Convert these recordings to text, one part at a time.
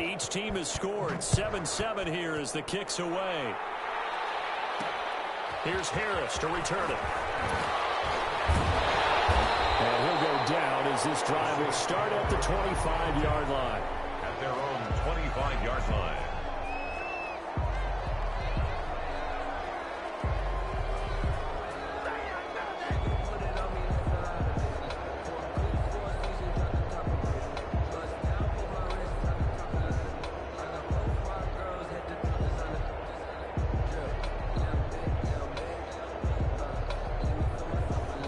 Each team has scored 7-7 here as the kick's away. Here's Harris to return it. And he'll go down as this drive will start at the 25-yard line. At their own 25-yard line.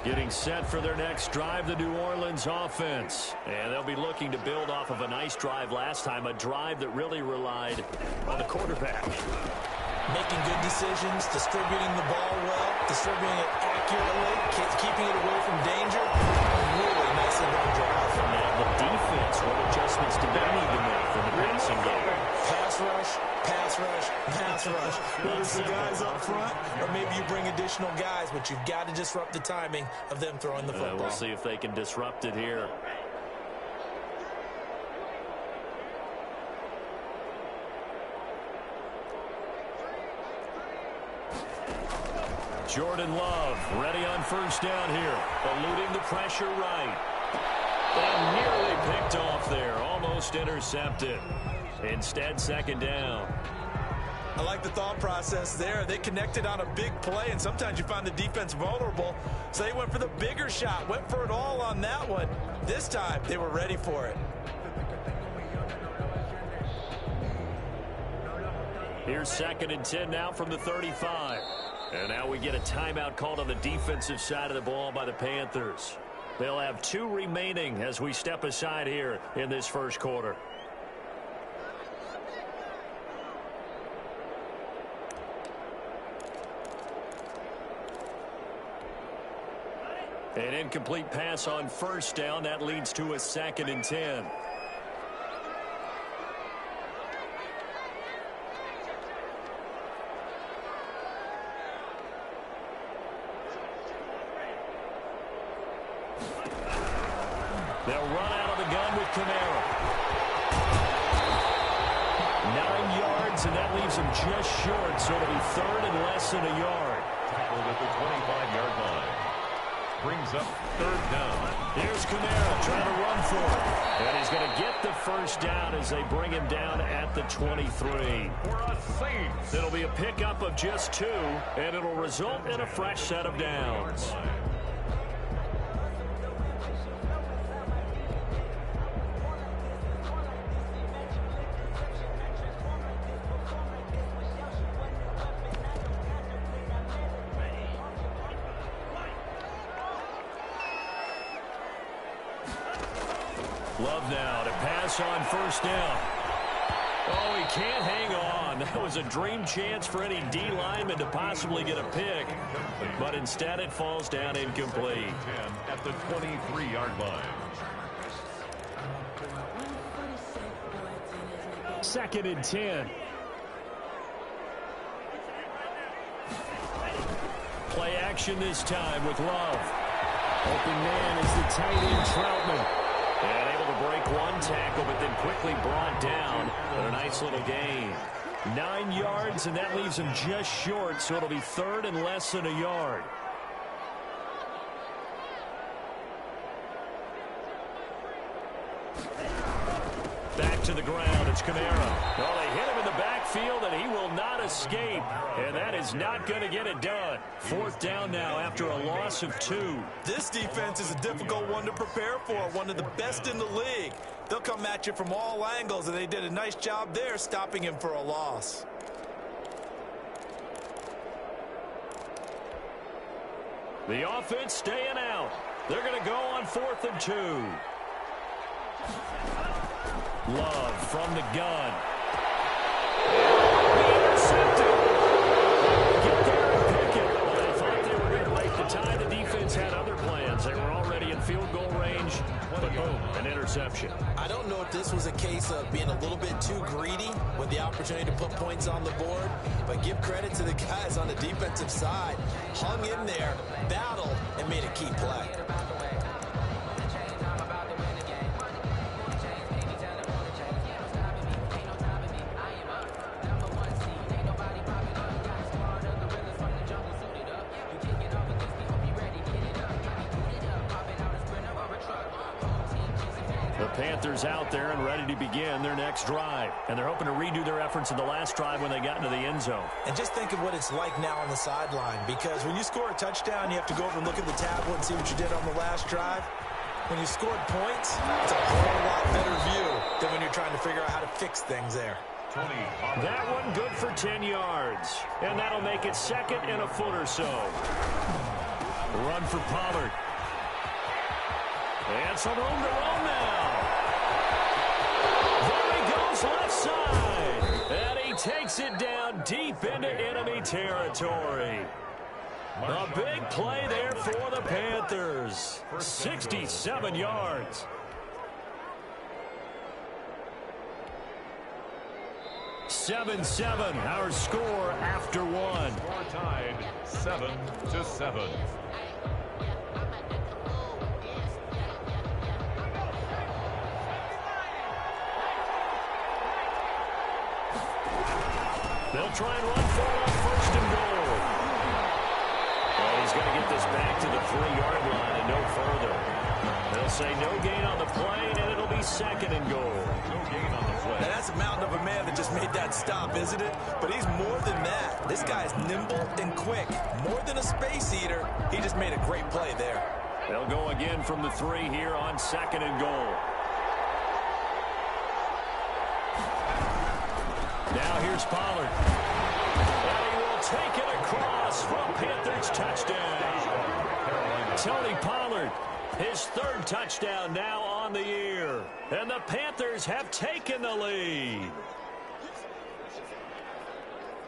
Getting set for their next drive, the New Orleans offense. And they'll be looking to build off of a nice drive last time, a drive that really relied on the quarterback. Making good decisions, distributing the ball well, distributing it accurately, keeping it away from danger. Really nicely done drive. And the defense, what adjustments do they need to make for the passing game? Pass rush, pass rush, pass rush. Whether it's the guys up front or maybe you bring additional guys, but you've got to disrupt the timing of them throwing the football. We'll see if they can disrupt it here. Jordan Love ready on first down here. Eluding the pressure right. And nearly picked off there. Almost intercepted. Instead, second down. I like the thought process there. They connected on a big play, and sometimes you find the defense vulnerable. So they went for the bigger shot, went for it all on that one. This time, they were ready for it. Here's 2nd and 10 now from the 35. And now we get a timeout called on the defensive side of the ball by the Panthers. They'll have 2 remaining as we step aside here in this first quarter. An incomplete pass on first down. That leads to a 2nd and 10. They'll run out of the gun with Kamara. 9 yards, and that leaves him just short, so it'll be 3rd and less than a yard. Tackled at the 25-yard line. Brings up 3rd down. Here's Kamara trying to run for it. And he's going to get the first down as they bring him down at the 23. For a save. It'll be a pickup of just 2, and it'll result in a fresh set of downs. Love now to pass on first down. Oh, he can't hang on. That was a dream chance for any D lineman to possibly get a pick. But instead it falls down incomplete. 10 at the 23-yard line. 2nd and 10. Play action this time with Love. Open man is the tight end Troutman. And able to break one tackle, but then quickly brought down. But a nice little gain. 9 yards, and that leaves him just short, so it'll be 3rd and less than a yard. Back to the ground, it's Kamara. Well, they hit him in the backfield, and he will not escape. And that is not going to get it done. 4th down now after a loss of 2. This defense is a difficult one to prepare for, one of the best in the league. They'll come at you from all angles, and they did a nice job there stopping him for a loss. The offense staying out. They're going to go on 4th and 2. Love from the gun. Intercepted. Get there and pick it. Well, they thought they were going to break the tie. The defense had other plans. They were already in field goal range, but boom, an interception. I don't know if this was a case of being a little bit too greedy with the opportunity to put points on the board, but give credit to the guys on the defensive side. Hung in there, battled, and made a key play. Panthers out there and ready to begin their next drive. And they're hoping to redo their efforts in the last drive when they got into the end zone. And just think of what it's like now on the sideline, because when you score a touchdown, you have to go over and look at the tablet and see what you did on the last drive. When you scored points, it's a whole lot better view than when you're trying to figure out how to fix things there. That one good for 10 yards. And that'll make it second and a foot or so. Run for Pollard. And some room to roll now. There he goes left side. And he takes it down deep into enemy territory. A big play there for the Panthers. 67 yards. 7-7, our score after one. Score tied 7-7. They'll try and run for it on first and goal. Well, he's going to get this back to the 3-yard line and no further. They'll say no gain on the play, and it'll be second and goal. No gain on the play. Now, that's a mountain of a man that just made that stop, isn't it? But he's more than that. This guy's nimble and quick. More than a space eater. He just made a great play there. They'll go again from the 3 here on second and goal. Now here's Pollard. And he will take it across for a Panthers touchdown. Tony Pollard, his 3rd touchdown now on the year. And the Panthers have taken the lead.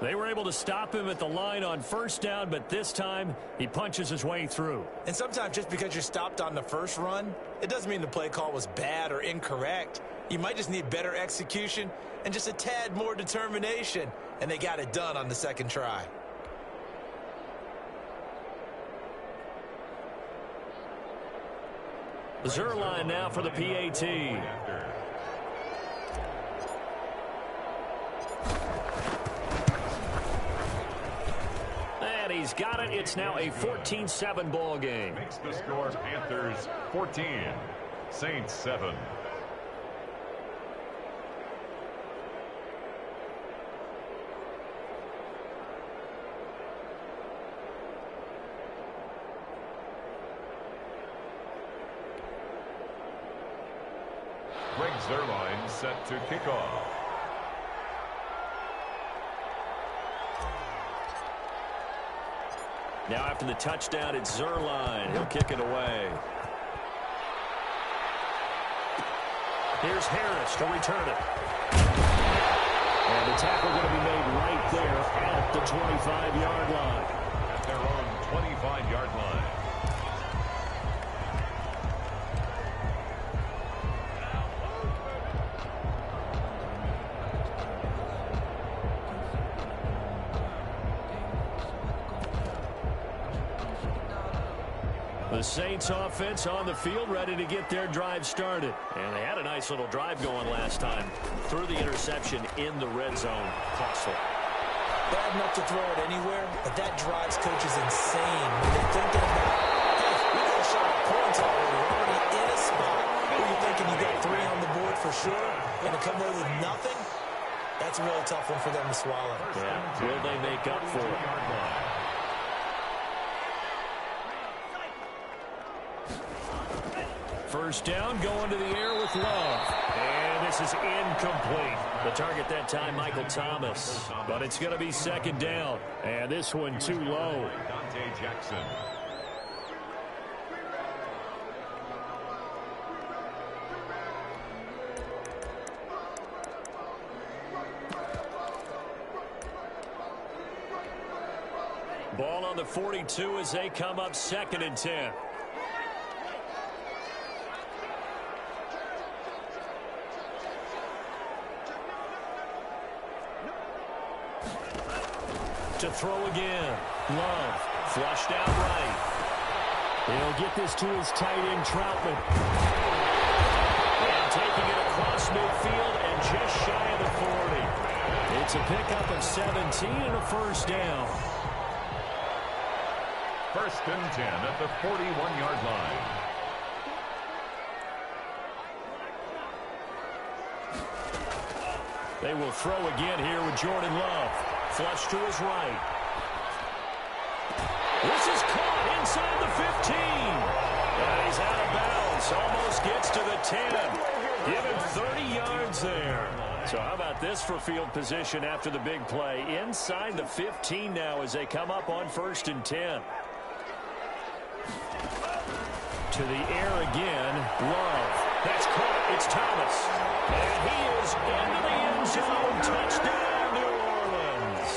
They were able to stop him at the line on first down, but this time he punches his way through. And sometimes just because you're stopped on the first run, it doesn't mean the play call was bad or incorrect. You might just need better execution and just a tad more determination. And they got it done on the second try. Zerline now for the PAT. And he's got it. It's now a 14-7 ball game. Makes the score Panthers 14, Saints 7. Greg Zerline set to kick off. Now after the touchdown, it's Zerline. He'll kick it away. Here's Harris to return it. And the tackle going to be made right there at the 25-yard line. At their own 25-yard line. The Saints offense on the field ready to get their drive started. And they had a nice little drive going last time. Threw the interception in the red zone. Costly. Bad enough to throw it anywhere, but that drives coaches insane when they're thinking about, hey, we got a shot at points already. We're already in a spot where you're thinking you got 3 on the board for sure, and to come away with nothing, that's a really tough one for them to swallow. Yeah. Will they make up for it? First down, going to the air with Love. And this is incomplete. The target that time, Michael Thomas. But it's going to be second down. And this one too low. Dante Jackson. Ball on the 42 as they come up second and 10. To throw again. Love flushed out right. He'll get this to his tight end, Troutman. And taking it across midfield and just shy of the 40. It's a pickup of 17 and a first down. First and 10 at the 41-yard line. They will throw again here with Jordan Love. Flush to his right. This is caught inside the 15. And he's out of bounds. Almost gets to the 10. Give him 30 yards there. So how about this for field position after the big play? Inside the 15 now as they come up on 1st and 10. To the air again. Love. That's caught. It's Thomas. And he is into the end zone. Touchdown, New Orleans.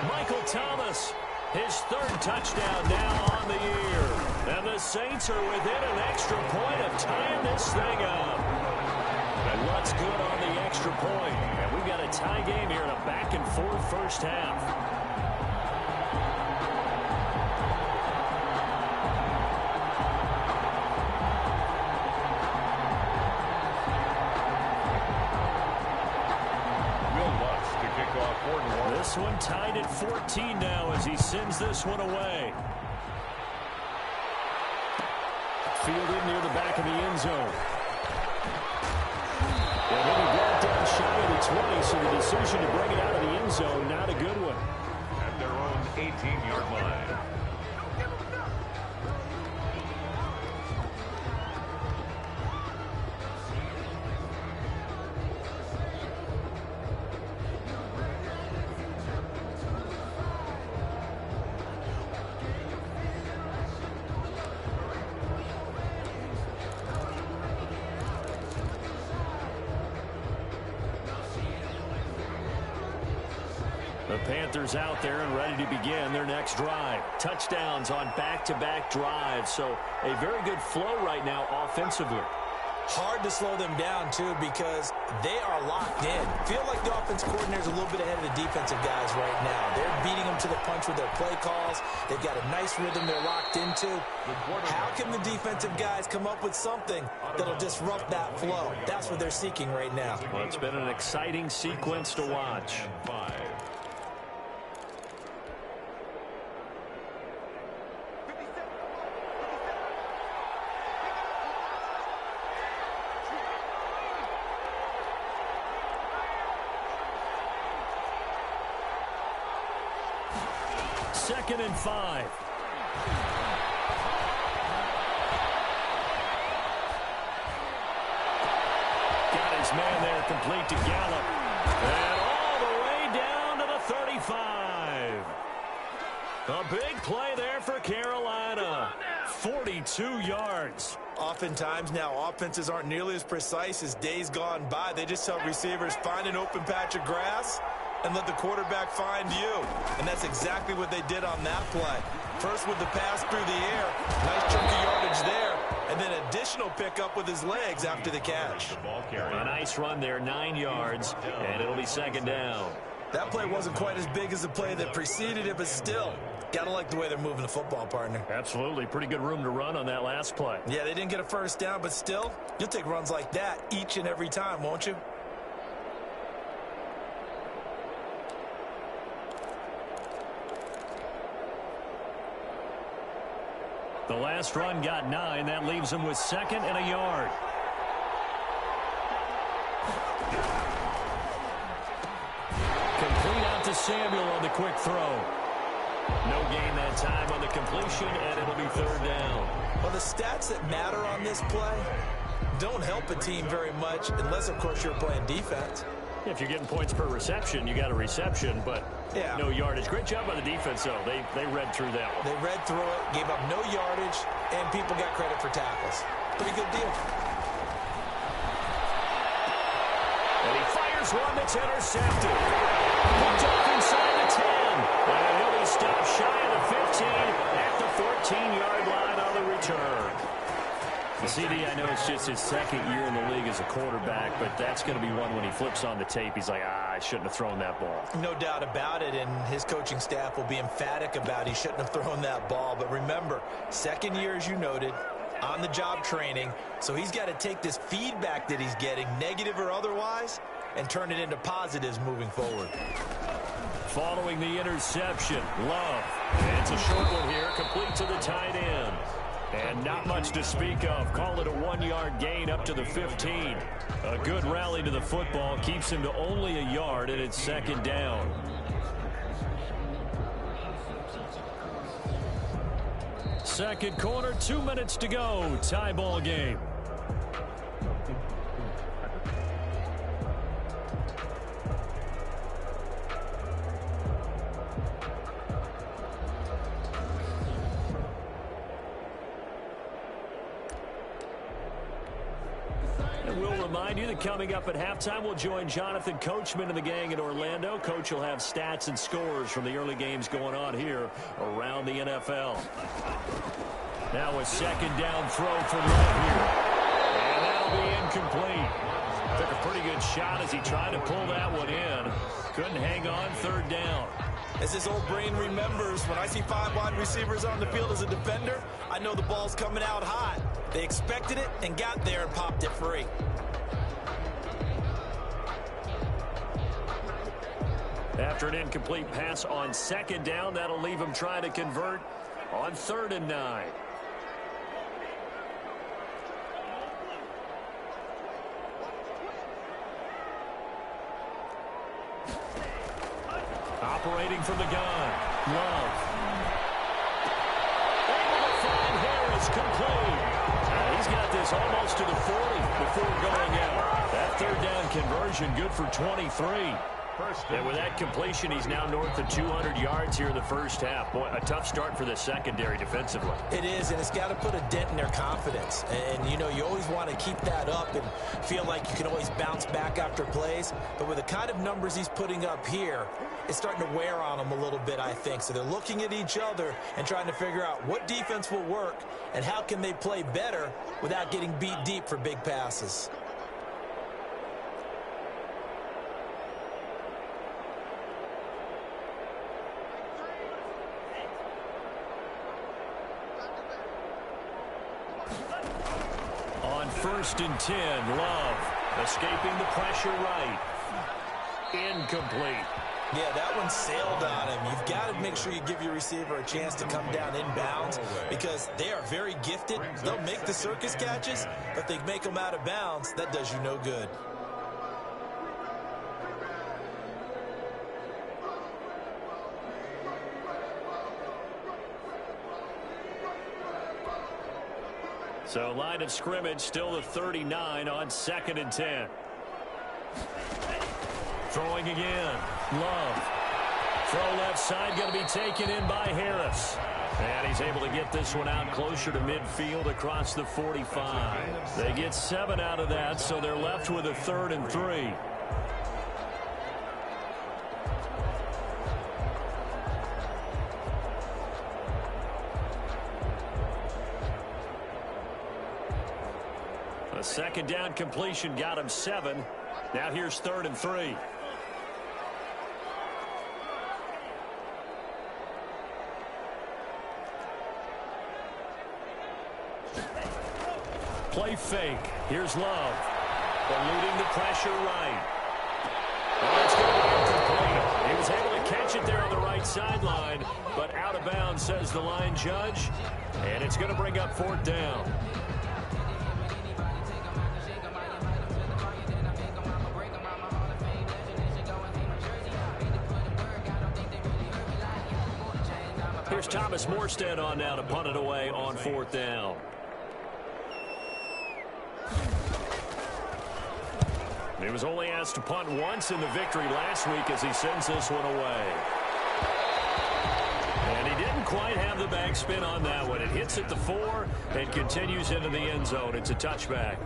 Michael Thomas, his 3rd touchdown now on the year. And the Saints are within an extra point of tying this thing up. And what's good on the extra point? And we've got a tie game here in a back-and-forth first half. This one tied at 14 now as he sends this one away. Fielded near the back of the end zone. And he'll be brought down shy of the 20, so the decision to bring it out of the end zone, not a good one. At their own 18-yard line. The Panthers out there and ready to begin their next drive. Touchdowns on back-to-back drives, so a very good flow right now offensively. Hard to slow them down, too, because they are locked in. Feel like the offense coordinator's a little bit ahead of the defensive guys right now. They're beating them to the punch with their play calls. They've got a nice rhythm they're locked into. How can the defensive guys come up with something that'll disrupt that flow? That's what they're seeking right now. Well, it's been an exciting sequence to watch. 5. Second and 5. Got his man there, complete to Gallup. And all the way down to the 35. A big play there for Carolina. 42 yards. Oftentimes now, offenses aren't nearly as precise as days gone by. They just tell receivers, find an open patch of grass and let the quarterback find you. And that's exactly what they did on that play. First with the pass through the air, nice chunk of yardage there, and then additional pickup with his legs after the catch. A nice run there, 9 yards, and it'll be second down. That play wasn't quite as big as the play that preceded it, but still, gotta like the way they're moving the football, partner. Absolutely, pretty good room to run on that last play. Yeah, they didn't get a first down, but still, you'll take runs like that each and every time, won't you? The last run got 9. That leaves him with second and a yard. Complete out to Samuel on the quick throw. No gain that time on the completion, and it'll be third down. Well, the stats that matter on this play don't help a team very much unless, of course, you're playing defense. If you're getting points per reception, you got a reception, but no yardage. Great job by the defense, though. They read through that one. They read through it, gave up no yardage, and people got credit for tackles. Pretty good deal. And he fires one that's intercepted. Picked off inside the 10. And he'll be stopped shy of the 15 at the 14-yard line on the return. The CD, I know it's just his second year in the league as a quarterback, but that's going to be one when he flips on the tape. He's like, I shouldn't have thrown that ball. No doubt about it, and his coaching staff will be emphatic about he shouldn't have thrown that ball. But remember, second year, as you noted, on-the-job training, so he's got to take this feedback that he's getting, negative or otherwise, and turn it into positives moving forward. Following the interception, Love. And it's a short one here, complete to the tight end. And not much to speak of. Call it a 1-yard gain up to the 15. A good rally to the football keeps him to only a yard, and it's second down. Second quarter, 2 minutes to go. Tie ball game. Remind you that coming up at halftime, we'll join Jonathan Coachman and the gang in Orlando. Coach will have stats and scores from the early games going on here around the NFL. Now a second down throw from right here. And that'll be incomplete. Took a pretty good shot as he tried to pull that one in. Couldn't hang on, third down. As his old brain remembers, when I see 5 wide receivers on the field as a defender, I know the ball's coming out hot. They expected it and got there and popped it free. After an incomplete pass on second down, that'll leave him trying to convert on 3rd and 9. Operating from the gun, Love. Able to find Harris, complete. He's got this almost to the 40 before going out. That third down conversion good for 23. And with that completion, he's now north of 200 yards here in the first half. Boy, a tough start for the secondary defensively. It is, and it's got to put a dent in their confidence. And, you know, you always want to keep that up and feel like you can always bounce back after plays. But with the kind of numbers he's putting up here, it's starting to wear on them a little bit, I think. So they're looking at each other and trying to figure out what defense will work and how can they play better without getting beat deep for big passes. On 1st and 10, Love escaping the pressure right. Incomplete. Yeah, that one sailed on him. You've got to make sure you give your receiver a chance to come down inbounds because they are very gifted. They'll make the circus catches, but they make them out of bounds. That does you no good. So line of scrimmage still the 39 on 2nd and 10. Throwing again. Love. Throw left side going to be taken in by Harris. And he's able to get this one out closer to midfield across the 45. They get 7 out of that, so they're left with a 3rd and 3. A second down completion got him 7. Now here's 3rd and 3. Play fake. Here's Love. Eluding the pressure right. Oh, it's going to be incomplete. He was able to catch it there on the right sideline, but out of bounds, says the line judge. And it's going to bring up 4th down. Here's Thomas Morstead on now to punt it away on 4th down. He was only asked to punt once in the victory last week as he sends this one away. And he didn't quite have the backspin on that one. It hits at the 4 and continues into the end zone. It's a touchback.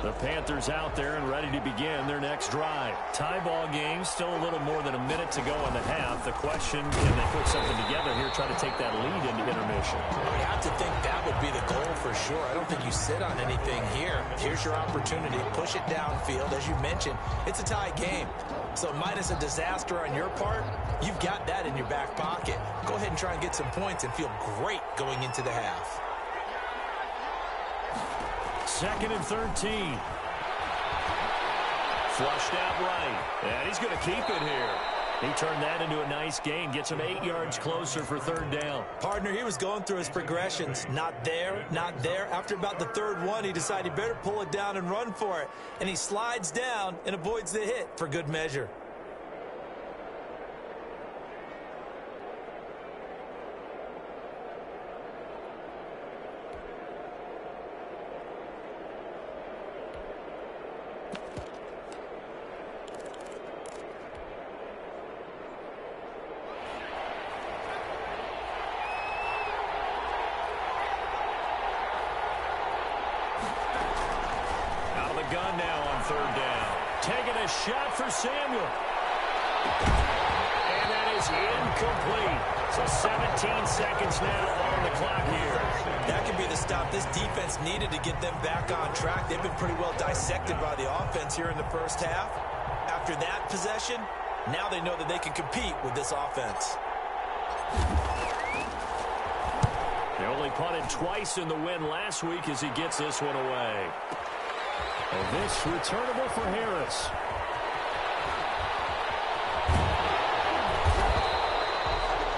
The Panthers out there and ready to begin their next drive. Tie ball game, still a little more than a minute to go in the half. The question, can they put something together here, try to take that lead into intermission? You have to think that would be the goal for sure. I don't think you sit on anything here. Here's your opportunity. Push it downfield. As you mentioned, it's a tie game. So minus a disaster on your part, you've got that in your back pocket. Go ahead and try and get some points and feel great going into the half. 2nd and 13. Flushed out right. And he's going to keep it here. He turned that into a nice gain. Gets him 8 yards closer for 3rd down. Partner, he was going through his progressions. Not there, not there. After about the 3rd one, he decided he better pull it down and run for it. And he slides down and avoids the hit for good measure. Gun now on 3rd down. Taking a shot for Samuel. And that is incomplete. So 17 seconds now on the clock here. That could be the stop this defense needed to get them back on track. They've been pretty well dissected by the offense here in the first half. After that possession, now they know that they can compete with this offense. They only punted twice in the win last week as he gets this one away. And this returnable for Harris.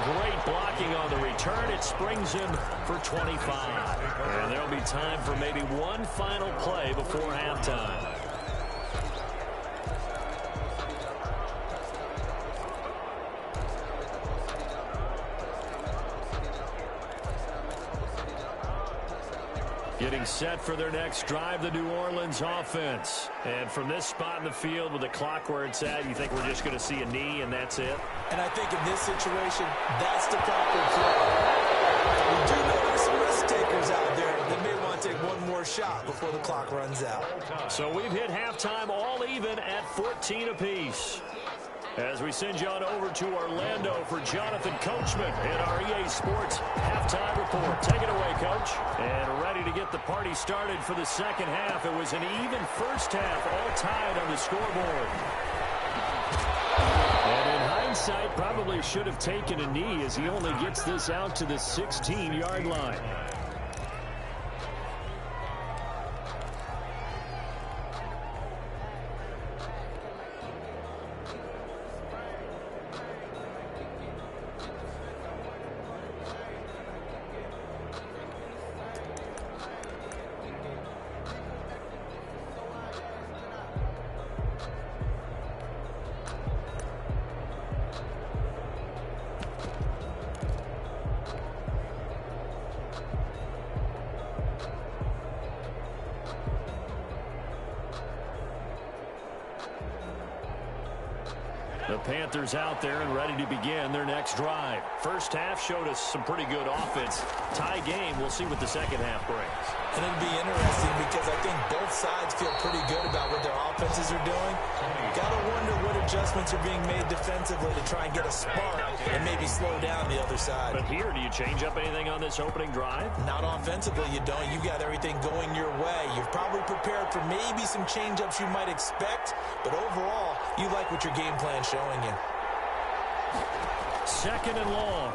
Great blocking on the return. It springs him for 25. And there'll be time for maybe one final play before halftime. Getting set for their next drive, the New Orleans offense. And from this spot in the field with the clock where it's at, you think we're just going to see a knee and that's it? And I think in this situation, that's the proper play. We do know there's some risk takers out there that may want to take one more shot before the clock runs out. So we've hit halftime all even at 14 apiece. As we send you on over to Orlando for Jonathan Coachman in our EA Sports Halftime Report. Take it away, Coach. And ready to get the party started for the second half. It was an even first half, all tied on the scoreboard. And in hindsight, probably should have taken a knee as he only gets this out to the 16-yard line. The Panthers out there and ready to begin their next drive. First half showed us some pretty good offense. Tie game, we'll see what the second half brings. And it'll be interesting because I think both sides feel pretty good about what their offenses are doing. Gotta wonder what adjustments are being made defensively to try and get a spark and maybe slow down the other side. But here, do you change up anything on this opening drive? Not offensively, you don't. You got everything going your way. You've probably prepared for maybe some change-ups you might expect, but overall, you like what your game plan's showing you. 2nd and long.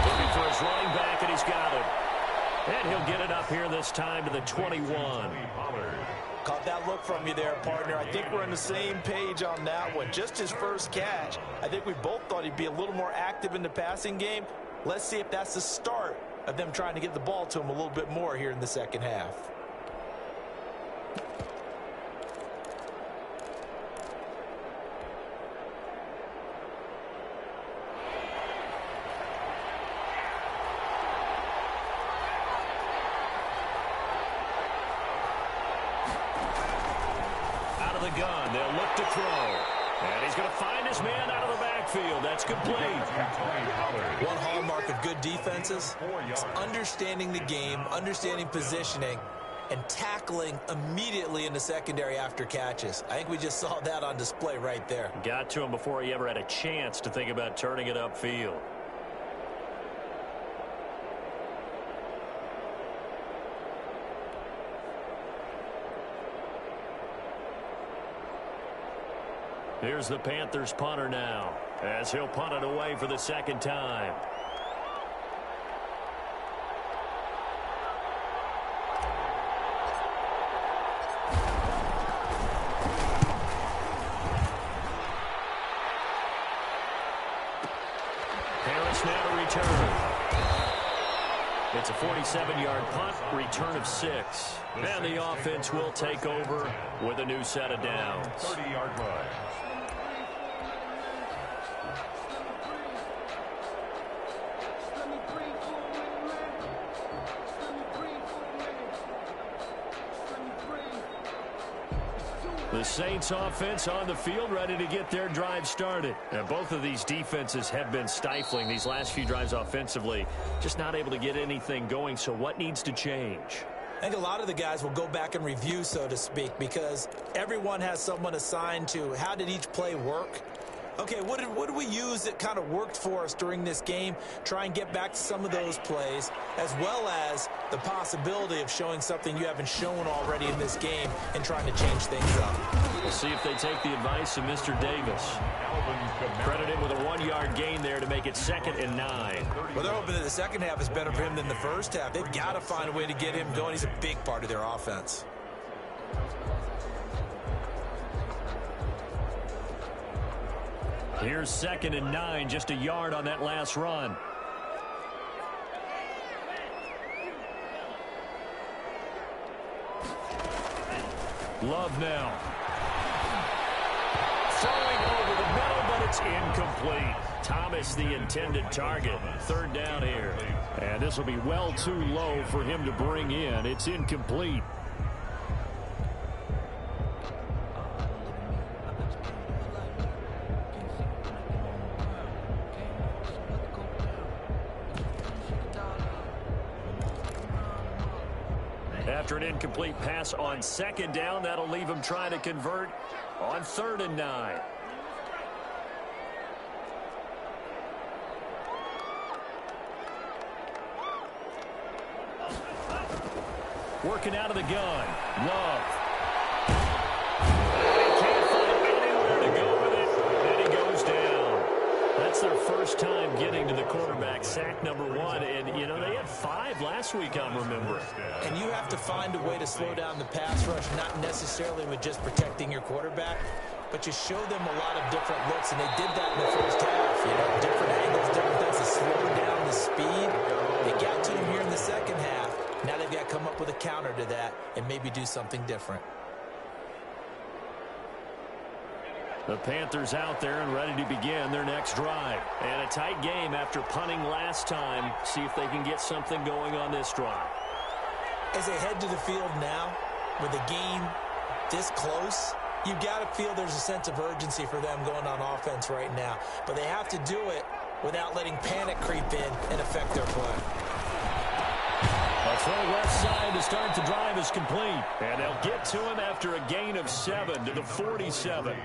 Looking for his running back, and he's got it. And he'll get it up here this time to the 21. Caught that look from you there, partner. I think we're on the same page on that one. Just his first catch. I think we both thought he'd be a little more active in the passing game. Let's see if that's the start of them trying to get the ball to him a little bit more here in the second half. Gun. They'll look to throw. And he's going to find his man out of the backfield. That's complete. One hallmark of good defenses is understanding the game, understanding positioning, and tackling immediately in the secondary after catches. I think we just saw that on display right there. Got to him before he ever had a chance to think about turning it upfield. Here's the Panthers punter now, as he'll punt it away for the second time. Harris now to return. It's a 47-yard punt, return of 6. And the offense will take over with a new set of downs. 30-yard line. The Saints offense on the field, ready to get their drive started. And both of these defenses have been stifling these last few drives offensively. Just not able to get anything going, so what needs to change? I think a lot of the guys will go back and review, so to speak, because everyone has someone assigned to how did each play work. Okay, what did we use that kind of worked for us during this game? Try and get back to some of those plays, as well as the possibility of showing something you haven't shown already in this game and trying to change things up. We'll see if they take the advice of Mr. Davis. Credit him with a 1-yard gain there to make it 2nd and 9. Well, they're hoping that the second half is better for him than the first half. They've got to find a way to get him going. He's a big part of their offense. Here's 2nd and 9, just a yard on that last run. Love now. Throwing over the middle, but it's incomplete. Thomas the intended target. 3rd down here. And this will be well too low for him to bring in. It's incomplete. After an incomplete pass on 2nd down, that'll leave him trying to convert on 3rd and 9. Working out of the gun. Love. He can't find anywhere to go with it, and he goes down. That's their first time getting to the quarterback, sack number 1. And, you know, they had 5 last week, I'm remembering. And you have to find a way to slow down the pass rush, not necessarily with just protecting your quarterback, but you show them a lot of different looks, and they did that in the first half. You know, different angles, different things to slow down the speed. They got to him here in the second half. Now they've got to come up with a counter to that and maybe do something different. The Panthers out there and ready to begin their next drive. And a tight game after punting last time. See if they can get something going on this drive. As they head to the field now, with the game this close, you've got to feel there's a sense of urgency for them going on offense right now. But they have to do it without letting panic creep in and affect their play. A throw left side to start the drive is complete. And they'll get to him after a gain of 7 to the 47.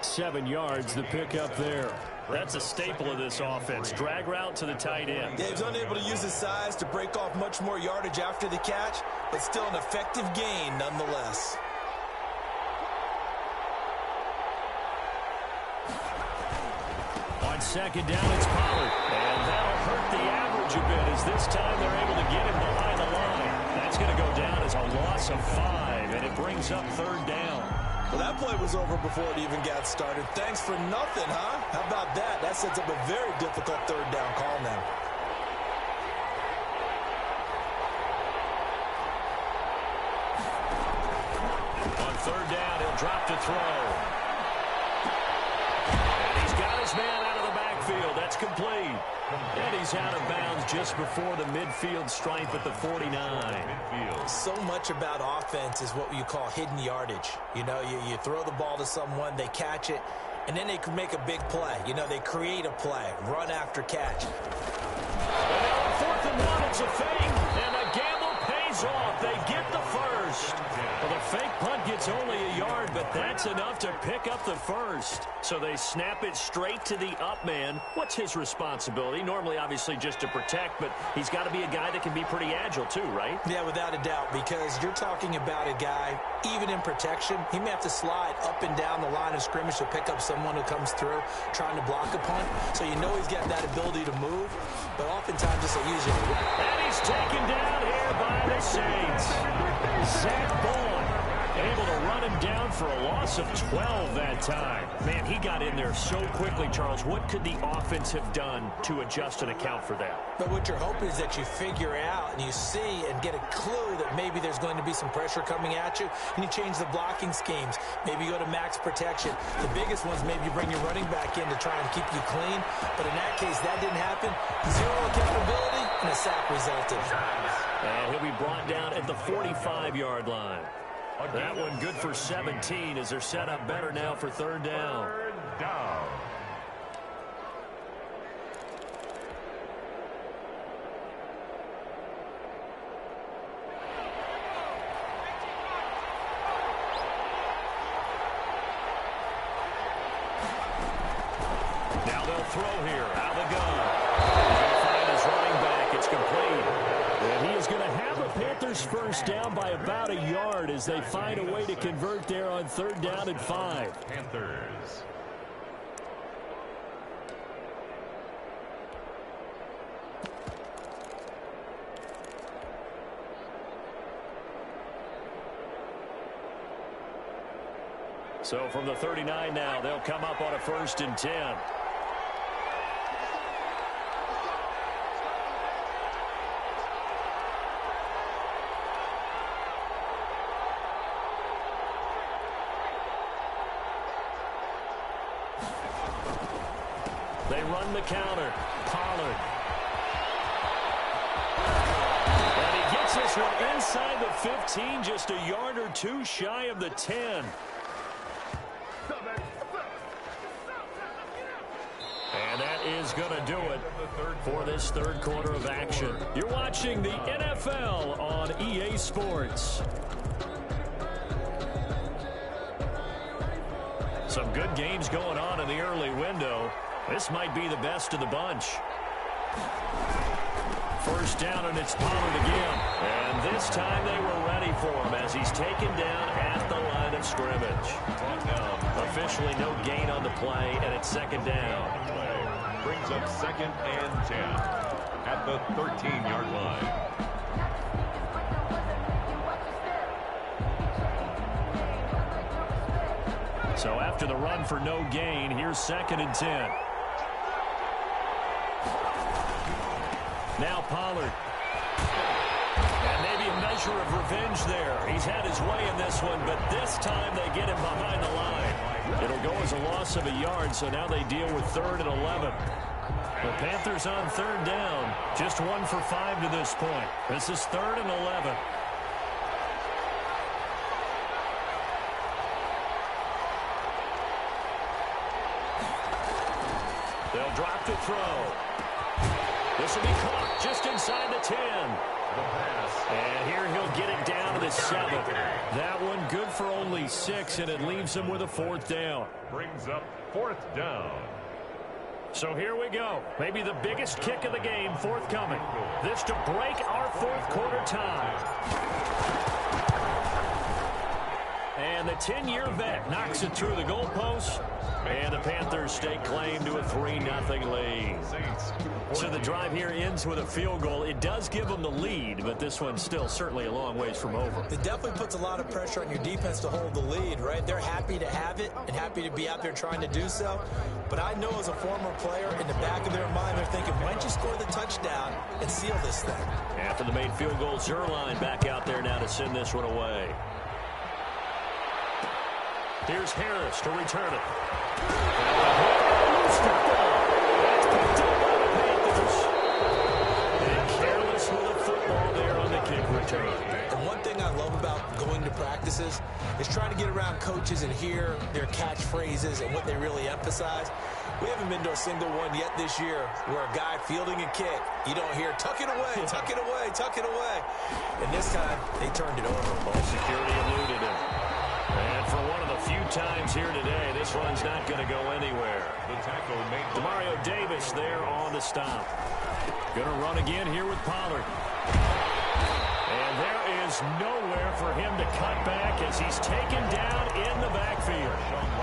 7 yards, the pickup there. That's a staple of this offense. Drag route to the tight end. Yeah, he's unable to use his size to break off much more yardage after the catch, but still an effective gain nonetheless. On 2nd down, it's Pollard. And that'll hurt the average a bit as this time they're able to get him behind the line. That's going to go down as a loss of 5, and it brings up 3rd down. Well, that play was over before it even got started. Thanks for nothing, huh? How about that? That sets up a very difficult 3rd down call now. On 3rd down, he'll drop to throw. And he's got his man out of the backfield. That's complete. And he's out of bounds just before the midfield stripe at the 49. So much about offense is what you call hidden yardage. You know, you throw the ball to someone, they catch it, and then they can make a big play. You know, they create a play, run after catch. And now on 4th and 1, it's a fake, and the gamble pays off. They get the first. but that's enough to pick up the first. So they snap it straight to the up man. What's his responsibility? Normally, obviously, just to protect, but he's got to be a guy that can be pretty agile too, right? Yeah, without a doubt, because you're talking about a guy, even in protection, he may have to slide up and down the line of scrimmage to pick up someone who comes through trying to block a punt. So you know he's got that ability to move, but oftentimes it's a user. And he's taken down here by the Saints. Zach Bowen able to run him down for a loss of 12 that time. Man, he got in there so quickly, Charles. What could the offense have done to adjust and account for that? But what you're hoping is that you figure out and you see and get a clue that maybe there's going to be some pressure coming at you, and you change the blocking schemes. Maybe you go to max protection. The biggest ones, maybe you bring your running back in to try and keep you clean. But in that case, that didn't happen. Zero accountability, and a sack resulted. And he'll be brought down at the 45-yard line. That one good for 17 as they're set up better now for third down. Third down. Now they'll throw here out of the gun. He'll find his running back. It's complete. And he is going to have a Panthers first down by about a yard as they find a way to convert there on third down and 5. Panthers. So from the 39 now, they'll come up on a 1st and 10. They run the counter. Pollard. And he gets this one inside the 15, just a yard or two shy of the 10. And that is going to do it for this third quarter of action. You're watching the NFL on EA Sports. Some good games going on in the early window. This might be the best of the bunch. First down, and it's Pollard again. And this time they were ready for him as he's taken down at the line of scrimmage. Officially no gain on the play, and it's second down. Brings up 2nd and 10 at the 13-yard line. So after the run for no gain, here's 2nd and 10. Now Pollard. And maybe a measure of revenge there. He's had his way in this one, but this time they get him behind the line. It'll go as a loss of a yard, so now they deal with 3rd and 11. The Panthers on third down, just 1 for 5 to this point. This is 3rd and 11. They'll drop to throw. This will be caught just inside the 10. And here he'll get it down to the 7. That one good for only 6, and it leaves him with a 4th down. Brings up 4th down. So here we go. Maybe the biggest kick of the game forthcoming. This to break our 4th quarter tie. And the 10-year vet knocks it through the goalpost. And the Panthers stake claim to a 3-0 lead. So the drive here ends with a field goal. It does give them the lead, but this one's still certainly a long ways from over. It definitely puts a lot of pressure on your defense to hold the lead, right? They're happy to have it and happy to be out there trying to do so. But I know as a former player, in the back of their mind, they're thinking, why don't you score the touchdown and seal this thing? After the made field goal, Zerline back out there now to send this one away. Here's Harris to return it. And careless with the football there on the kick return. And one thing I love about going to practices is trying to get around coaches and hear their catchphrases and what they really emphasize. We haven't been to a single one yet this year where a guy fielding a kick, you don't hear, tuck it away, tuck it away, tuck it away. And this time, they turned it over. Ball security eluded him. And for one of the few times here today. This run's not going to go anywhere. The tackle made. Demario Davis there on the stop. Going to run again here with Pollard. And there is nowhere for him to cut back as he's taken down in the backfield.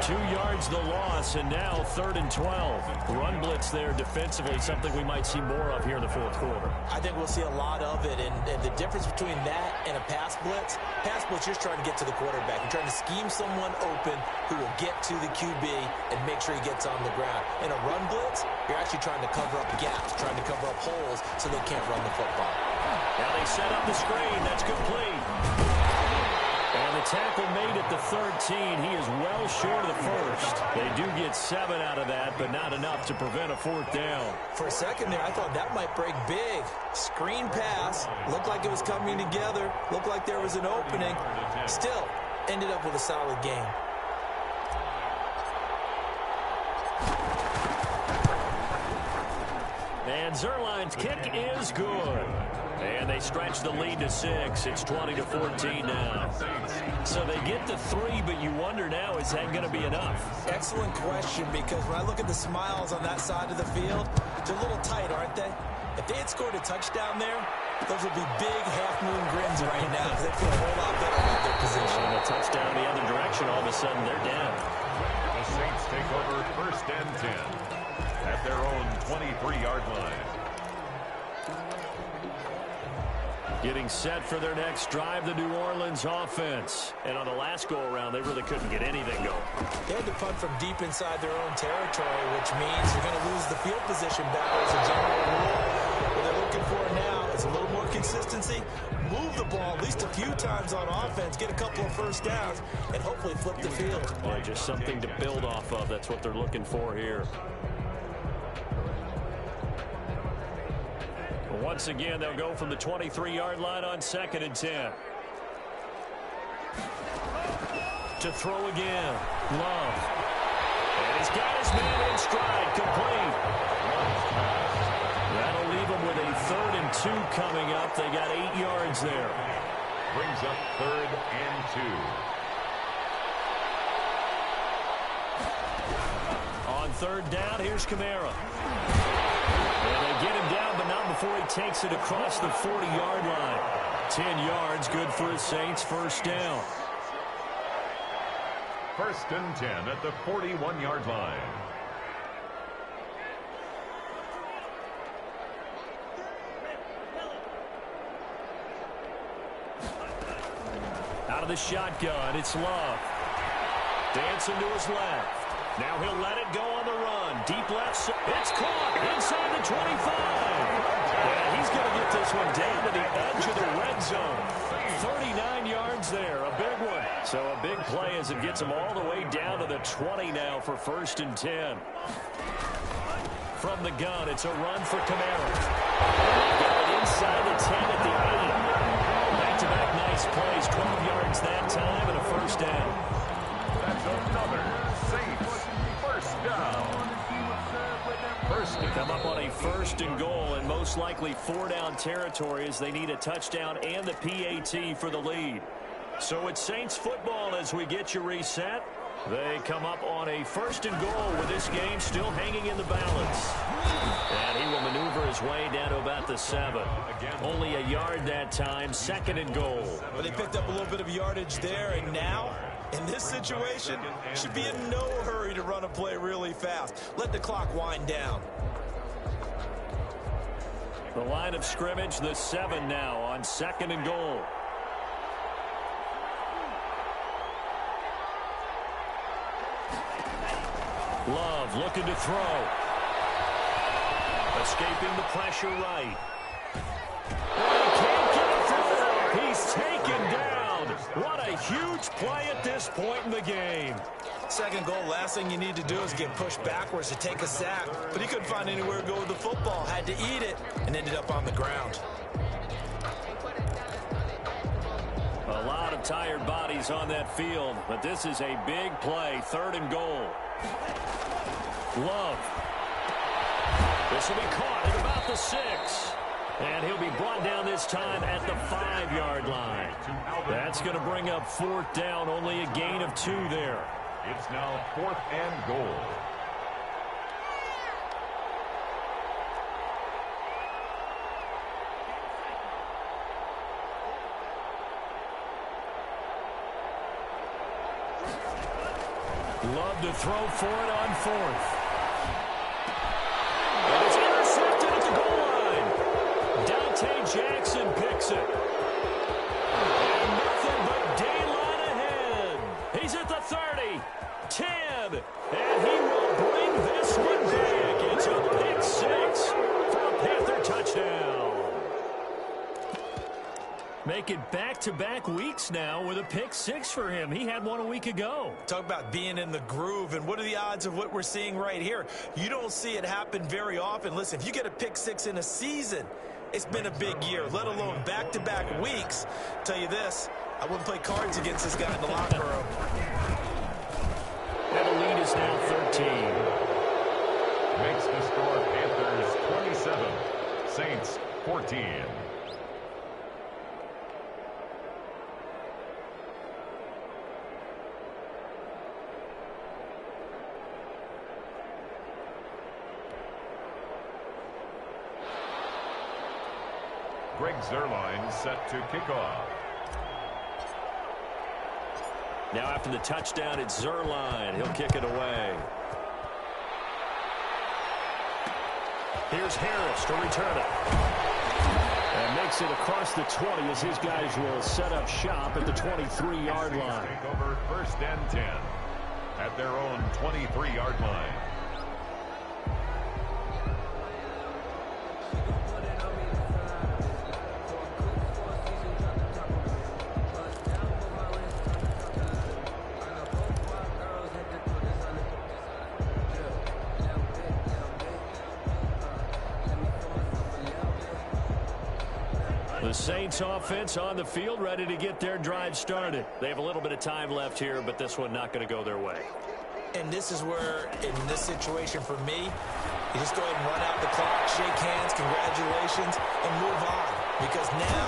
2 yards the loss, and now 3rd and 12. Run blitz there defensively, something we might see more of here in the 4th quarter. I think we'll see a lot of it, and the difference between that and a pass blitz, you're just trying to get to the quarterback. You're trying to scheme someone open who will get to the QB and make sure he gets on the ground. In a run blitz, you're actually trying to cover up gaps, trying to cover up holes so they can't run the football. Now they set up the screen. That's complete. And the tackle made at the 13. He is well short of the first. They do get 7 out of that, but not enough to prevent a 4th down. For a second there, I thought that might break big. Screen pass. Looked like it was coming together. Looked like there was an opening. Still, ended up with a solid game. And Zerline's kick is good. And they stretch the lead to 6. It's 20-14 now. So they get to 3, but you wonder now, is that going to be enough? Excellent question, because when I look at the smiles on that side of the field, they're a little tight, aren't they? If they had scored a touchdown there, those would be big half-moon grins right now because they feel a whole lot better about their position. And a touchdown the other direction, all of a sudden they're down. The Saints take over 1st and 10 at their own 23-yard line. Getting set for their next drive, the New Orleans offense. And on the last go-around, they really couldn't get anything going. They had to punt from deep inside their own territory, which means you're going to lose the field position battle as a general rule. What they're looking for now is a little more consistency, move the ball at least a few times on offense, get a couple of 1st downs, and hopefully flip the field. Yeah, just something to build off of. That's what they're looking for here. Once again, they'll go from the 23-yard line on 2nd and 10. To throw again. Love. And he's got his man in stride. Complete. That'll leave him with a 3rd and 2 coming up. They got 8 yards there. Brings up 3rd and 2. On 3rd down, here's Kamara. And they get him down, but not before he takes it across the 40-yard line. 10 yards, good for the Saints, 1st down. 1st and 10 at the 41-yard line. Out of the shotgun, it's Love. Dancing to his left. Now he'll let it go on the run. Deep left. It's caught inside the 25. And he's going to get this one down to the edge of the red zone. 39 yards there. A big one. So a big play as it gets him all the way down to the 20 now for 1st and 10. From the gun, it's a run for Kamara. Got it inside the 10 at the 8. Back-to-back nice plays. 12 yards that time and a 1st down. That's another Saints 1st down. They come up on a 1st and goal and most likely 4-down territory as they need a touchdown and the PAT for the lead. So it's Saints football as we get you reset. They come up on a 1st and goal with this game still hanging in the balance. And he will maneuver his way down to about the 7. Only a yard that time, 2nd and goal. But they picked up a little bit of yardage there, and now, in this situation, should be in no hurry to run a play really fast. Let the clock wind down. The line of scrimmage, the 7 now on 2nd and goal. Love looking to throw. Escaping the pressure right. Oh, he can't get it through. He's taken down. What a huge play at this point in the game. 2nd goal, last thing you need to do is get pushed backwards to take a sack. But he couldn't find anywhere to go with the football. Had to eat it and ended up on the ground. A lot of tired bodies on that field, but this is a big play. 3rd and goal. Love. This will be caught at about the 6. And he'll be brought down this time at the 5-yard line. That's going to bring up 4th down, only a gain of 2 there. It's now 4th and goal. Love to throw for it on 4th. And it's intercepted at the goal line. Dante Jackson picks it. And nothing but daylight ahead. He's at the 30, 10, and he will bring this one back. It's a pick 6 for a Panther touchdown. Make it back-to-back weeks now with a pick 6 for him. He had one a week ago. Talk about being in the groove, and what are the odds of what we're seeing right here? You don't see it happen very often. Listen, if you get a pick 6 in a season, it's been a big year, let alone back-to-back weeks. Tell you this, I wouldn't play cards against this guy in the locker room. And the lead is now 13. Makes the score Panthers 27, Saints 14. Greg Zuerlein set to kick off. Now after the touchdown, it's Zuerlein. He'll kick it away. Here's Harris to return it. And makes it across the 20 as his guys will set up shop at the 23-yard line. Take over 1st and 10 at their own 23-yard line. The Saints offense on the field, ready to get their drive started. They have a little bit of time left here, but this one not going to go their way. And this is where, in this situation for me, you just go ahead and run out the clock, shake hands, congratulations, and move on. Because now,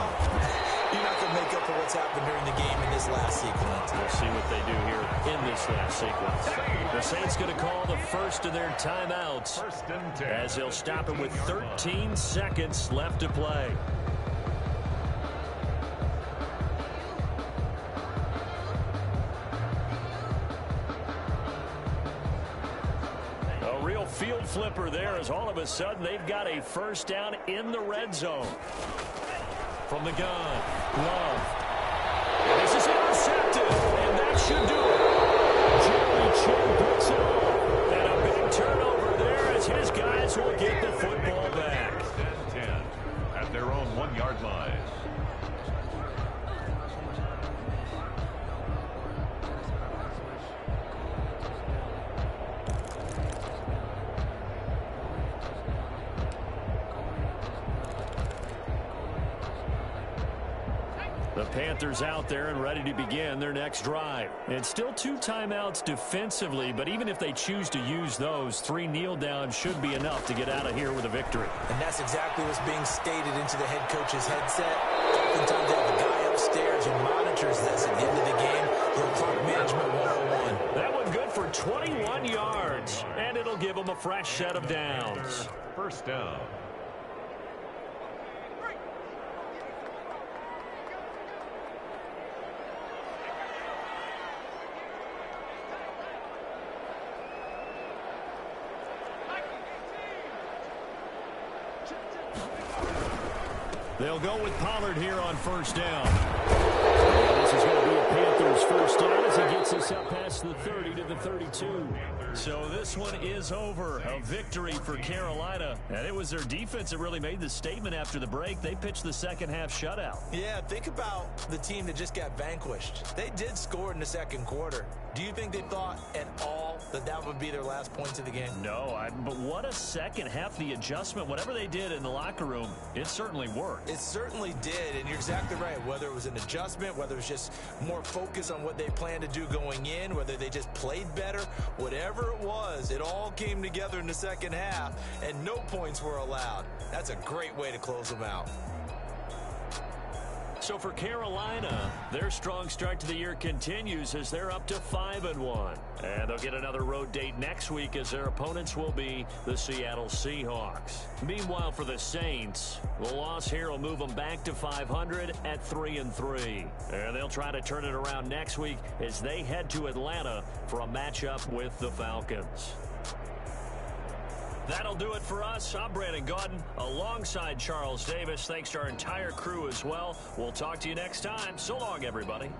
you're not going to make up for what's happened during the game in this last sequence. We'll see what they do here in this last sequence. The Saints going to call the first of their timeouts as they'll stop it with 13 seconds left to play. Field flipper there as all of a sudden they've got a first down in the red zone. From the gun, Love. And this is intercepted, and that should do it. Jerry Chin picks it off. And a big turnover there as his guys will get the football back. 10 at their own 1-yard line. The Panthers out there and ready to begin their next drive. And still 2 timeouts defensively, but even if they choose to use those, 3 kneel downs should be enough to get out of here with a victory. And that's exactly what's being stated into the head coach's headset. Oftentimes they have a guy upstairs who monitors this at the end of the game. Little clock management 101. That one good for 21 yards, and it'll give them a fresh set of downs. First down. They'll go with Pollard here on first down. This is going to be a Panthers first down as he gets us up past the 30 to the 32. So this one is over. A victory for Carolina. And it was their defense that really made the statement after the break. They pitched the second half shutout. Yeah, think about the team that just got vanquished. They did score in the second quarter. Do you think they thought at all that that would be their last points of the game? No, but what a second half. The adjustment, whatever they did in the locker room, it certainly worked. It certainly did, and you're exactly right. Whether it was an adjustment, whether it was just more focus on what they planned to do going in, whether they just played better, whatever it was, it all came together in the second half, and no points were allowed. That's a great way to close them out. So for Carolina, their strong start to the year continues as they're up to 5-1. And they'll get another road date next week as their opponents will be the Seattle Seahawks. Meanwhile, for the Saints, the loss here will move them back to 500 at 3-3. And they'll try to turn it around next week as they head to Atlanta for a matchup with the Falcons. That'll do it for us. I'm Brandon Gaudin alongside Charles Davis. Thanks to our entire crew as well. We'll talk to you next time. So long, everybody.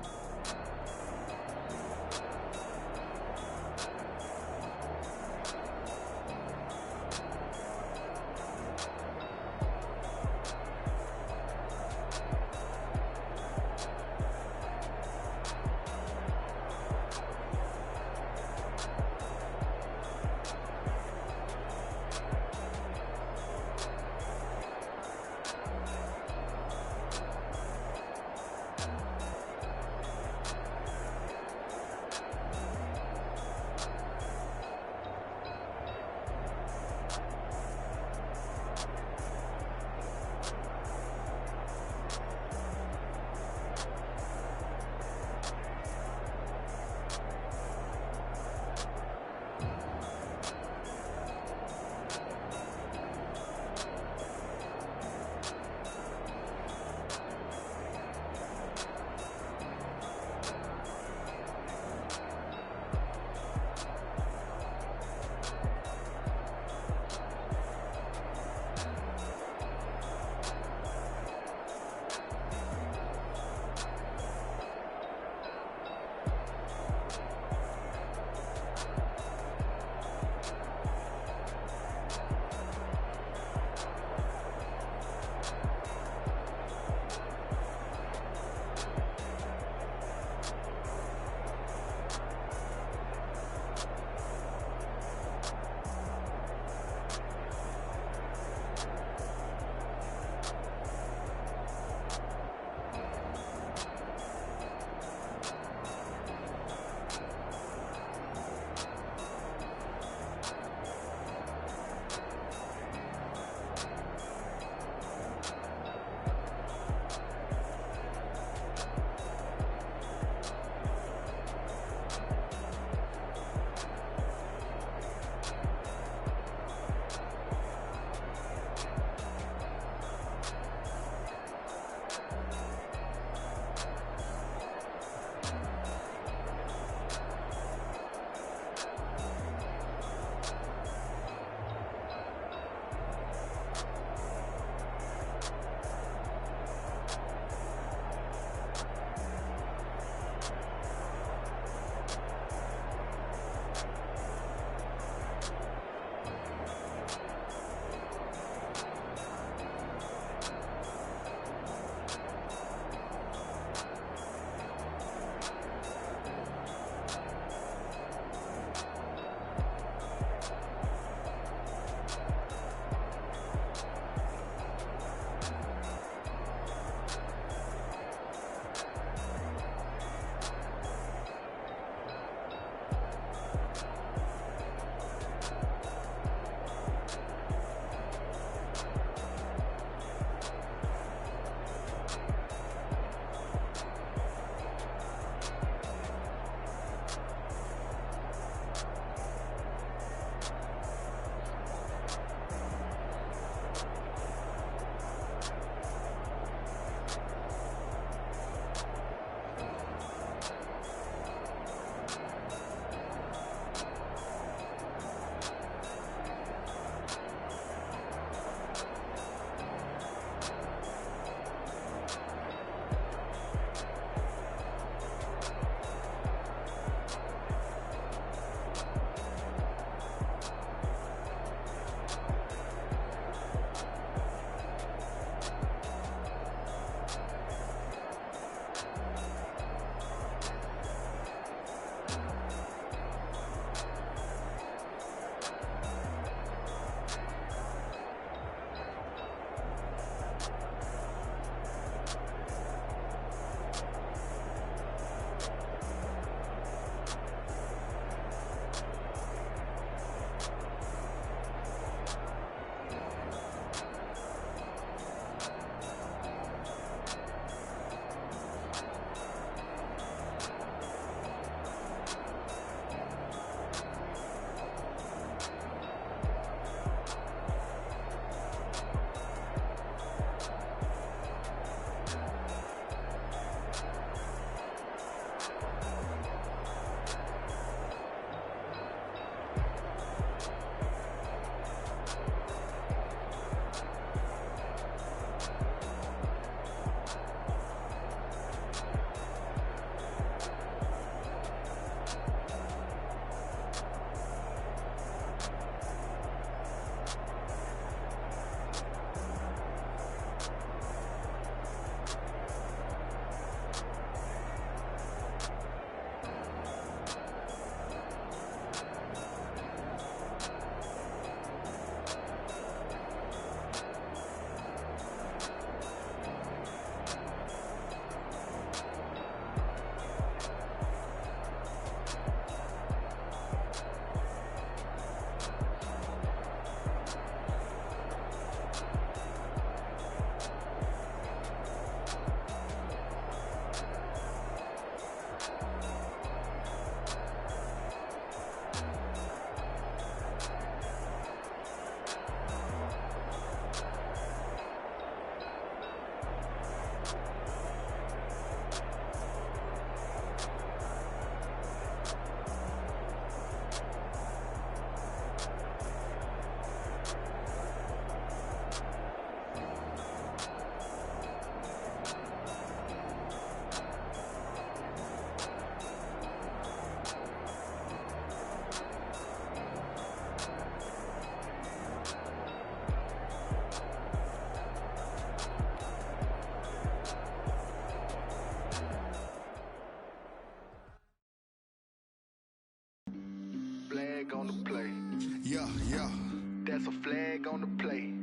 That's a flag on the play.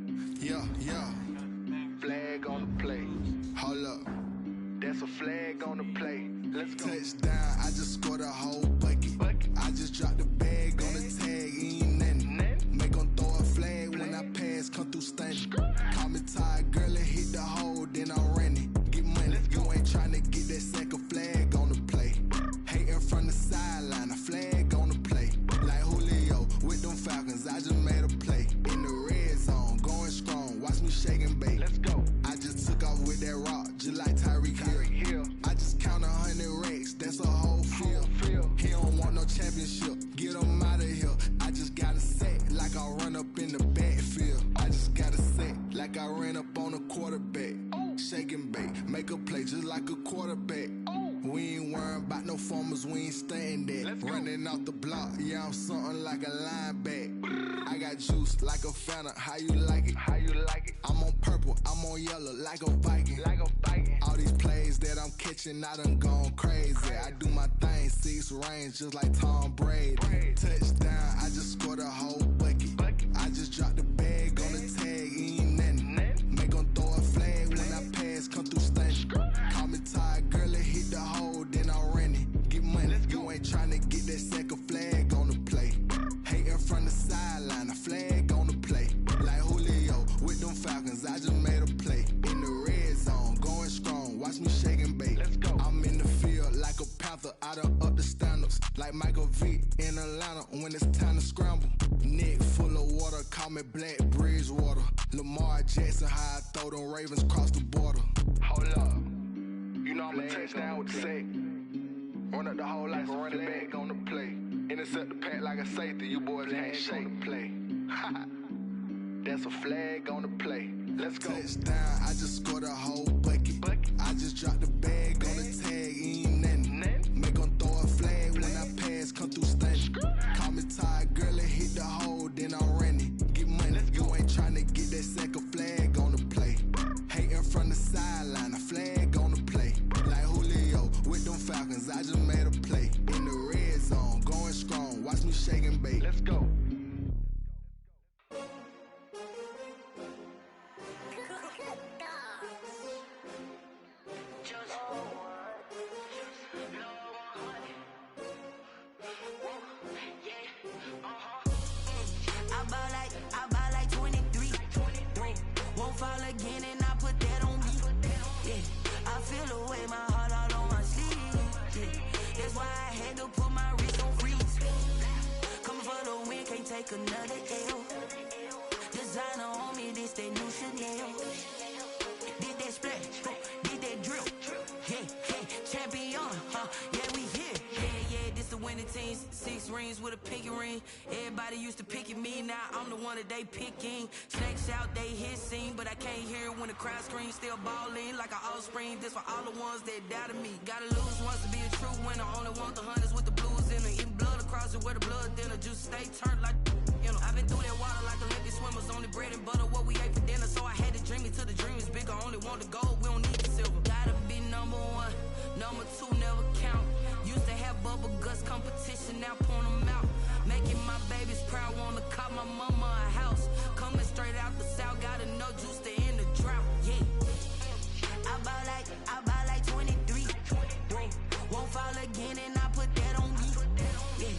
Yeah, yeah. Flag on the play. Hold up. That's a flag on the play. Let's go. Touchdown, I just scored a whole bucket. I just dropped the bag on the tag, ain't nothing. Make 'em throw a flag when I pass, come through stunning. Call me tired, girl, and hit the hole, then I'm running. Get money, you ain't tryna get that second flag on the play. Hating from the sideline, a flag on the play. Like Julio with them Falcons, I just made a play. In the red zone, going strong, watch me shake and bake. Let's go. I just took off with that rock, just like Tyreek Hill. I just count 100 racks, that's a whole field. He don't want no championship, get him out of here. I just got a set, like I run up in the backfield. I just got a set, like I ran up on a quarterback. Shake and bake, make a play just like a quarterback. We ain't worrying about no formers, we ain't staying there. Running off the block, yeah, I'm something like a lineback. I got juice like a Fanta, how you like it? How you like it? I'm on purple, I'm on yellow, like a Viking. Like a Viking. All these plays that I'm catching, I done gone crazy. I do my thing, 6 range, just like Tom Brady. Touchdown, I just scored a whole bucket. I just dropped the bag on the tag, ain't nothing. Make 'em throw a flag when I pass, come through stunning. Call me tired, girl, and hit the hole, then I'm running. Get money, you ain't tryna get that second flag on the play. Hating from the sideline, a flag on the play. Like Julio with them Falcons, I just made a play. In the red zone, going strong, watch me shake and bake. Let's go. I'm in the field like a panther, I done up the standards. Like Michael Vick in Atlanta when it's time to scramble. Neck full of water, call me Black Bridgewater. Lamar Jackson, how I throw them Ravens cross the border. Hold up. You know I'm a touchdown with the sack. Run up the whole life, run it back on the play. Intercept the pack like a safety, you boys ain't shake the play. That's a flag on the play. Let's go. Touchdown, I just scored a whole bucket. I just dropped the bag on the tag, ain't nothing. Make 'em throw a flag when I pass, come through stunning. Call me tired, girl, and hit the hole, then I'm running. Get money, you ain't tryna get that second flag on the play. Hating from the sideline, a flag on the play. Like Julio with them Falcons, I just made a play. In the red zone, going strong, watch me shake and bake. Let's go. I buy like 23. Won't fall again and I put that on me. Yeah, I feel away, my heart all on my sleeve. Yeah, that's why I had to put my wrist on freeze. Coming for the win, can't take another L. Designer on me, this that new Chanel. Did that splash, did that drill. Yeah, hey, champion, yeah, we here. Yeah, this the winning team. 6 rings with a pinky ring. Everybody used to picking me, now I'm the one that they picking. Snakes out, they hissing, but I can't hear it when the crowd screams. Still balling like an offspring. This for all the ones that doubted me. Gotta lose once to be a true winner. Only want the hunters with the blues in it. Eating blood across it where the blood dinner. Juice stay turned like, you know. I've been through that water like Olympic swimmers. Only bread and butter, what we ate for dinner. So I had to dream it till the dream is bigger. Only want the gold, we don't need the silver. Gotta be number 1, number 2 never count. Used to have bubble guts competition, now point them out. Making my babies proud, wanna call my mama a house. Coming straight out the south, gotta know juice to end the drought. Yeah, I buy like 23. Won't fall again and I put that on me. Yeah,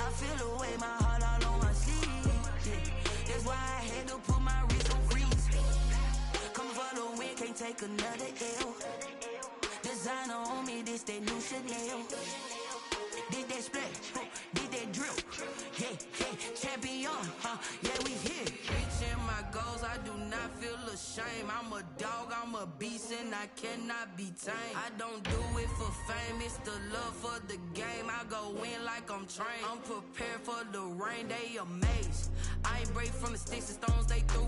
I feel away, my heart all on my sleeve. Yeah, that's why I had to put my wrist on freeze. Coming for the win, can't take another L. Designer on me, this that new Chanel. Did that splash, did that drill. Yeah, champion, yeah, we here. Reaching my goals, I do not feel ashamed. I'm a dog, I'm a beast, and I cannot be tamed. I don't do it for fame, it's the love for the game. I go in like I'm trained. I'm prepared for the rain, they amazed. I ain't break from the sticks and stones they threw.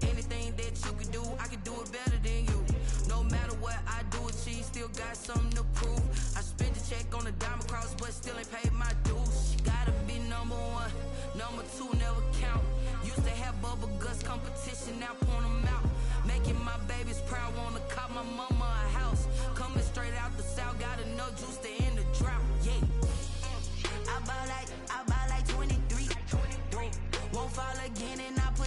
Anything that you can do, I can do it better than you. No matter what I do, achieve, still got something to prove. I spent the check on the diamond cross, but still ain't paid my dues. Gotta be number 1, number 2 never count. Used to have bubble guts competition, now point them out. Making my babies proud, wanna call my mama a house. Coming straight out the south, gotta know juice to end the drought. Yeah, I buy like 23. Won't fall again and I put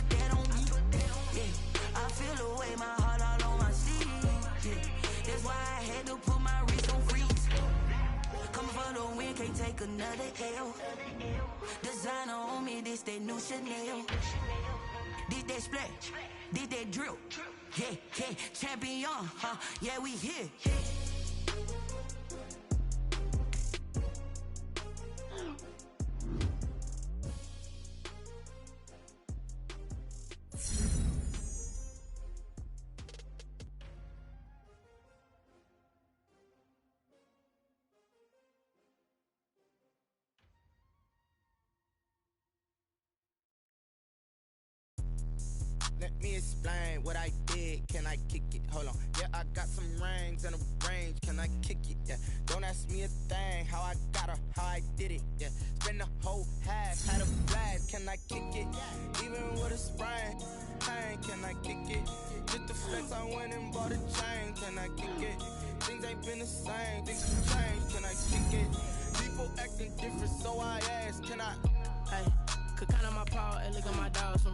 can't take another L. Designer on me, this that new Chanel. This that splash, this that drill. Yeah, yeah, champion, huh? Yeah, we here. Let me explain what I did. Can I kick it? Hold on. Yeah, I got some rings and a range. Can I kick it? Yeah. Don't ask me a thing. How I got her, how I did it. Yeah. Spend the whole half, had a blast. Can I kick it? Even with a sprain. Pain, can I kick it? Just the flex, I went and bought a chain. Can I kick it? Things ain't been the same. Things have changed. Can I kick it? People acting different, so I ask. Can I? Hey, could count on my power and look at my dogs.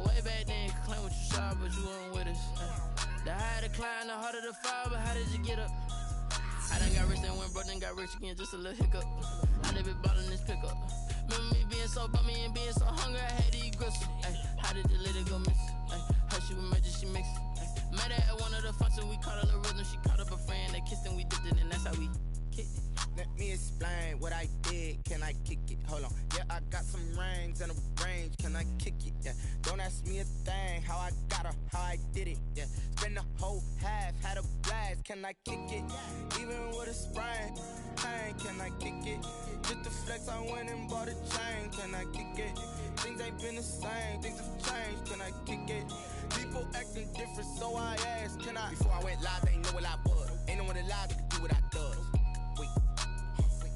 Way back then, could claim what you saw, but you weren't with us. The higher the climb, the harder the fall, but how did you get up? I done got rich, then went broke, then got rich again, just a little hiccup. I never bought in this pickup. Remember me being so bummy and being so hungry, I had to eat gristle. Ay, how did the little go miss? Ay, her she was major, she mixed. Met her at one of the functions, we caught a little rhythm, she caught up a friend, they kissed and we dipped it, and that's how we kicked it. Let me explain what I did. Can I kick it? Hold on. Yeah, I got some rings and a range. Can I kick it? Yeah. Don't ask me a thing. How I got her, how I did it. Yeah. Spend the whole half, had a blast. Can I kick it? Even with a sprain. Pain, can I kick it? Just the flex, I went and bought a chain. Can I kick it? Things ain't been the same. Things have changed. Can I kick it? People acting different, so I asked. Can I? Before I went live, they ain't know what I was. Ain't no one alive that could do what I does.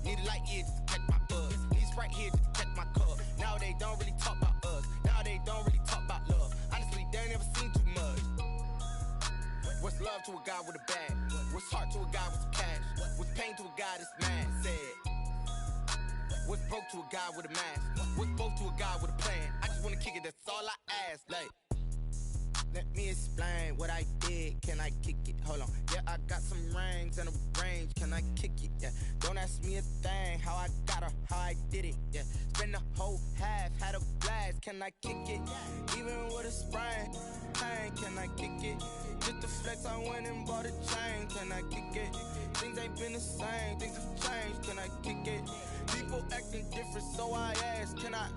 Need a light here just to catch my buzz. Need Sprite here just to catch my cup. Now they don't really talk about us. Now they don't really talk about love. Honestly, they ain't never seen too much. What's love to a guy with a bag? What's heart to a guy with some cash? What's pain to a guy that's mad? Said. What's broke to a guy with a mask? What's broke to a guy with a plan? I just wanna kick it, that's all I ask. Like, let me explain what I did. Can I kick it? Hold on. Yeah, I got some rings and a range. Can I kick it? Yeah. Don't ask me a thing. How I got her, how I did it. Yeah. Spend the whole half, had a blast. Can I kick it? Even with a sprain. Pain, can I kick it? Just the flex, I went and bought a chain. Can I kick it? Things ain't been the same. Things have changed. Can I kick it? People acting different, so I ask. Can I?